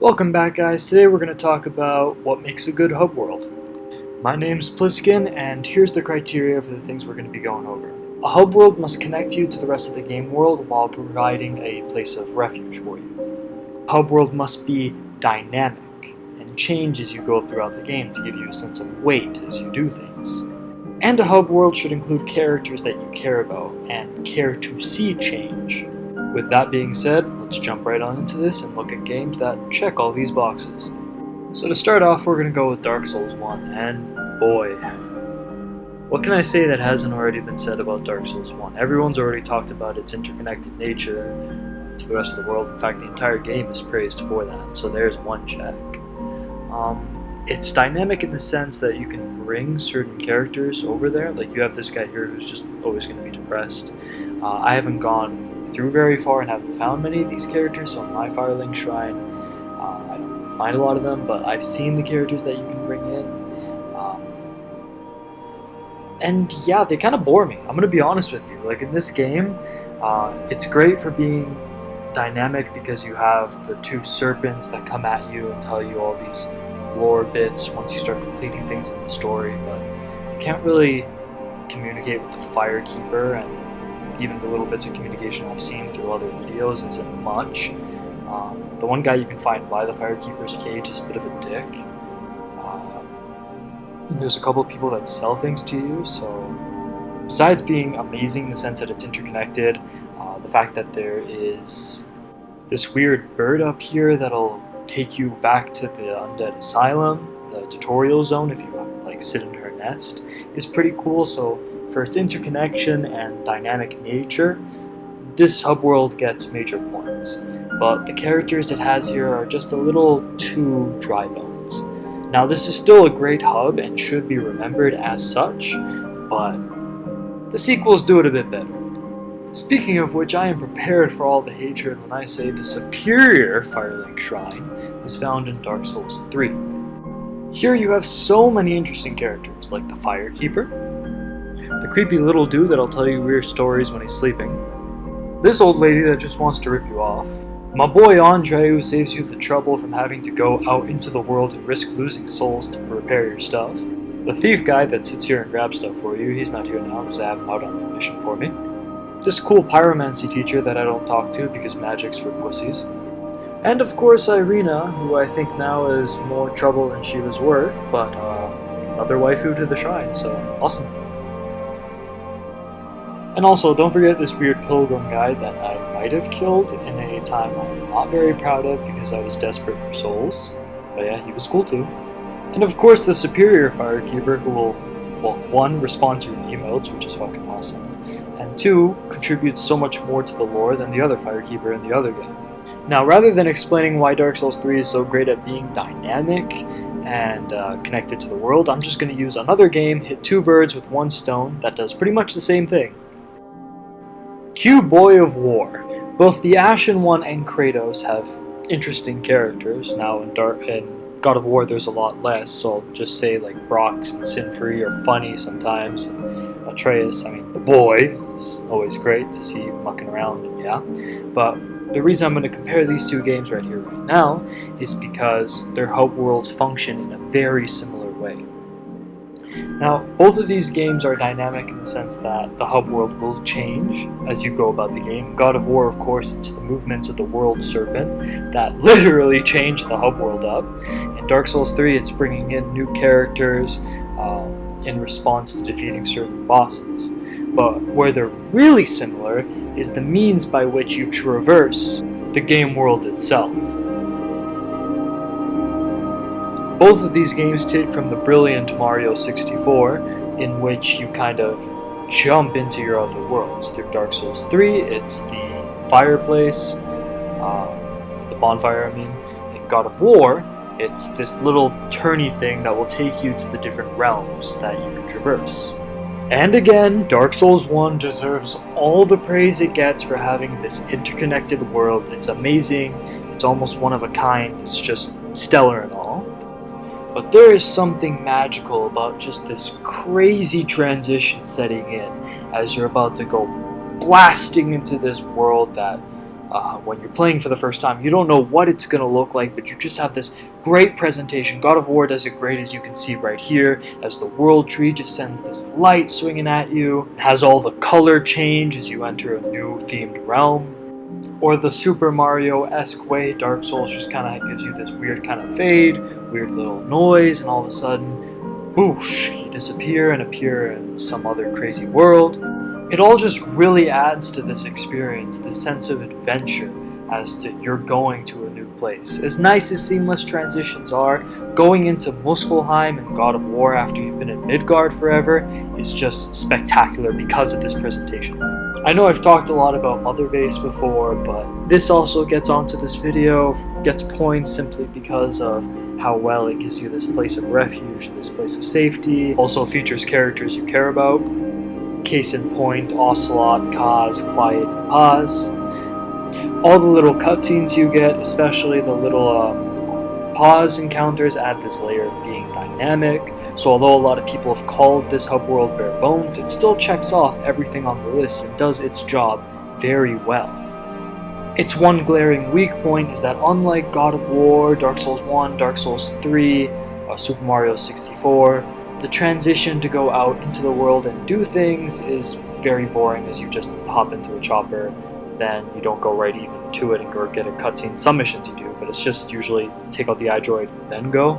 Welcome back, guys. Today we're going to talk about what makes a good hub world. My name's Pliskin, and here's the criteria for the things we're going to be going over. A hub world must connect you to the rest of the game world while providing a place of refuge for you. A hub world must be dynamic and change as you go throughout the game to give you a sense of weight as you do things. And a hub world should include characters that you care about and care to see change. With that being said, let's jump right on into this and look at games that check all these boxes. So to start off, we're going to go with Dark Souls 1, and boy, what can I say that hasn't already been said about Dark Souls 1? Everyone's already talked about its interconnected nature to the rest of the world. In fact, the entire game is praised for that, so there's one check. It's dynamic in the sense that you can bring certain characters over there. Like you have this guy here who's just always going to be depressed. I haven't gone through very far and haven't found many of these characters, so in my Firelink Shrine, I don't really find a lot of them, but I've seen the characters that you can bring in. And yeah, they kind of bore me. I'm going to be honest with you. Like in this game, it's great for being dynamic because you have the two serpents that come at you and tell you all these lore bits once you start completing things in the story, but you can't really communicate with the Firekeeper, and even the little bits of communication I've seen through other videos isn't much. The one guy you can find by the Firekeeper's cage is a bit of a dick. There's a couple people that sell things to you, so besides being amazing in the sense that it's interconnected, the fact that there is this weird bird up here that'll take you back to the Undead Asylum, the tutorial zone if you like sit in her nest, is pretty cool. So for its interconnection and dynamic nature, this hub world gets major points. But the characters it has here are just a little too dry bones. Now this is still a great hub and should be remembered as such, but the sequels do it a bit better. Speaking of which, I am prepared for all the hatred when I say the superior Firelink Shrine is found in Dark Souls 3. Here you have so many interesting characters, like the Firekeeper, the creepy little dude that'll tell you weird stories when he's sleeping, this old lady that just wants to rip you off, my boy Andre who saves you the trouble from having to go out into the world and risk losing souls to repair your stuff, the thief guy that sits here and grabs stuff for you, he's not here now because I have him out on a mission for me, this cool pyromancy teacher that I don't talk to because magic's for pussies, and of course Irina, who I think now is more trouble than she was worth, but another waifu to the shrine, so awesome. And also, don't forget this weird pilgrim guy that I might have killed in a time I'm not very proud of because I was desperate for souls, but yeah, he was cool too. And of course the superior Firekeeper who will, well, 1, respond to your emotes, which is fucking awesome, and 2, contributes so much more to the lore than the other Firekeeper in the other game. Now, rather than explaining why Dark Souls 3 is so great at being dynamic and connected to the world, I'm just going to use another game, hit 2 birds with 1 stone, that does pretty much the same thing. Q Boy of War. Both the Ashen One and Kratos have interesting characters. Now in God of War there's a lot less, so I'll just say like Brox and Sinfree are funny sometimes, and Atreus, I mean the boy, is always great to see mucking around, yeah. But the reason I'm going to compare these two games right here, right now, is because their hub worlds function in a very similar way. Now, both of these games are dynamic in the sense that the hub world will change as you go about the game. God of War, of course, it's the movements of the world serpent that literally change the hub world up. In Dark Souls 3, it's bringing in new characters in response to defeating certain bosses. But where they're really similar is the means by which you traverse the game world itself. Both of these games take from the brilliant Mario 64, in which you kind of jump into your other worlds. Through Dark Souls 3, it's the fireplace, the bonfire I mean. In God of War, it's this little turny thing that will take you to the different realms that you can traverse. And again, Dark Souls 1 deserves all the praise it gets for having this interconnected world. It's amazing, it's almost one of a kind, it's just stellar and all. But there is something magical about just this crazy transition setting in as you're about to go blasting into this world that when you're playing for the first time. You don't know what it's going to look like, but you just have this great presentation. God of War does it great, as you can see right here, as the world tree just sends this light swinging at you. It has all the color change as you enter a new themed realm. Or the Super Mario-esque way, Dark Souls just kind of gives you this weird kind of fade, weird little noise, and all of a sudden, boosh, you disappear and appear in some other crazy world. It all just really adds to this experience, this sense of adventure as to you're going to a new place. As nice as seamless transitions are, going into Muspelheim and God of War after you've been in Midgard forever is just spectacular because of this presentation. I know I've talked a lot about Mother Base before, but this also gets onto this video, gets points simply because of how well it gives you this place of refuge, this place of safety. Also features characters you care about. Case in point, Ocelot, Kaz, Quiet, and Paz. All the little cutscenes you get, especially the little pause encounters, add this layer of being dynamic. So although a lot of people have called this hub world bare bones, it still checks off everything on the list and does its job very well. Its one glaring weak point is that unlike God of War, Dark Souls 1, Dark Souls 3, Super Mario 64, the transition to go out into the world and do things is very boring, as you just hop into a chopper, then you don't go right even to it and go get a cutscene. Some missions you do, but it's just usually take out the iDroid, then go.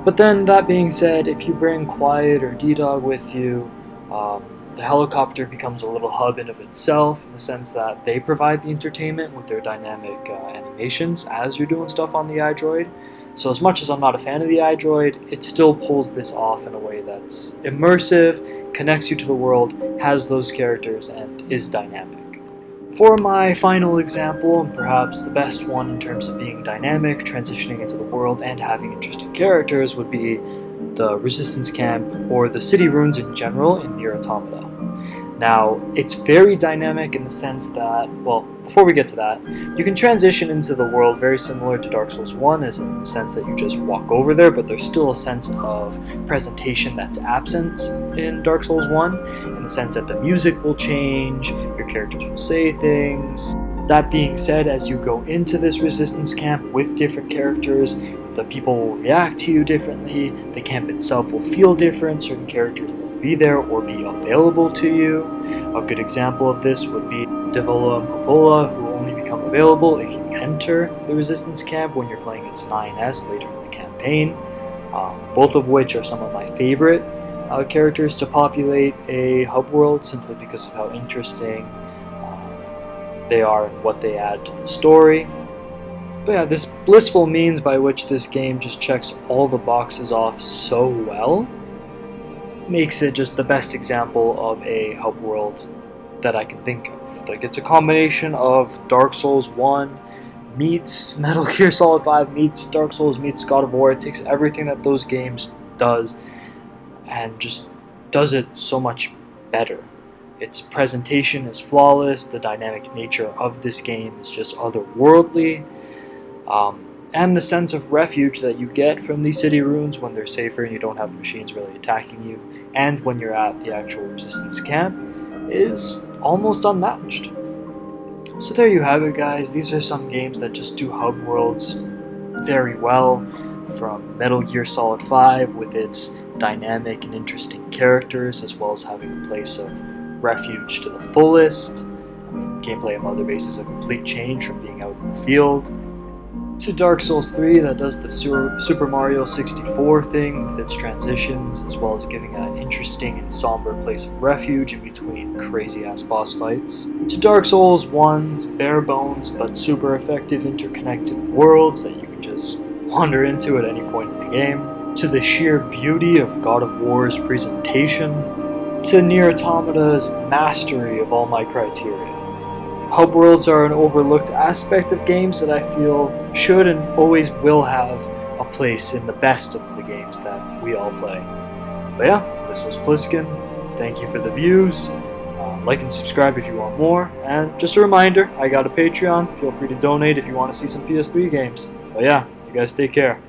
But then, that being said, if you bring Quiet or D-Dog with you, the helicopter becomes a little hub in of itself, in the sense that they provide the entertainment with their dynamic animations as you're doing stuff on the iDroid. So as much as I'm not a fan of the iDroid, it still pulls this off in a way that's immersive, connects you to the world, has those characters, and is dynamic. For my final example, and perhaps the best one in terms of being dynamic, transitioning into the world, and having interesting characters, would be the Resistance Camp, or the city ruins in general in Nier Automata. Now, it's very dynamic in the sense that, well, before we get to that, you can transition into the world very similar to Dark Souls 1, as in the sense that you just walk over there, but there's still a sense of presentation that's absent in Dark Souls 1, in the sense that the music will change, your characters will say things. That being said, as you go into this Resistance Camp with different characters, the people will react to you differently, the camp itself will feel different, certain characters will be there or be available to you. A good example of this would be Devola and Popola, who only become available if you enter the Resistance Camp when you're playing as 9S later in the campaign, both of which are some of my favorite characters to populate a hub world, simply because of how interesting they are and what they add to the story. But yeah, this blissful means by which this game just checks all the boxes off so well makes it just the best example of a hub world that I can think of. Like, it's a combination of Dark Souls 1 meets Metal Gear Solid 5 meets Dark Souls meets God of War. It takes everything that those games does and just does it so much better. Its presentation is flawless, the dynamic nature of this game is just otherworldly, and the sense of refuge that you get from these city ruins when they're safer and you don't have machines really attacking you, and when you're at the actual Resistance Camp, is almost unmatched. So there you have it, guys. These are some games that just do hub worlds very well, from Metal Gear Solid 5 with its dynamic and interesting characters, as well as having a place of refuge to the fullest. I mean, gameplay of Mother Base is a complete change from being out in the field, to Dark Souls 3 that does the Super Mario 64 thing with its transitions, as well as giving an interesting and somber place of refuge in between crazy-ass boss fights, to Dark Souls 1's bare bones but super effective interconnected worlds that you can just wander into at any point in the game, to the sheer beauty of God of War's presentation, to Nier Automata's mastery of all my criteria. Hub worlds are an overlooked aspect of games that I feel should and always will have a place in the best of the games that we all play. But yeah, this was Pliskin. Thank you for the views. Like and subscribe if you want more. And just a reminder, I got a Patreon. Feel free to donate if you want to see some PS3 games. But yeah, you guys take care.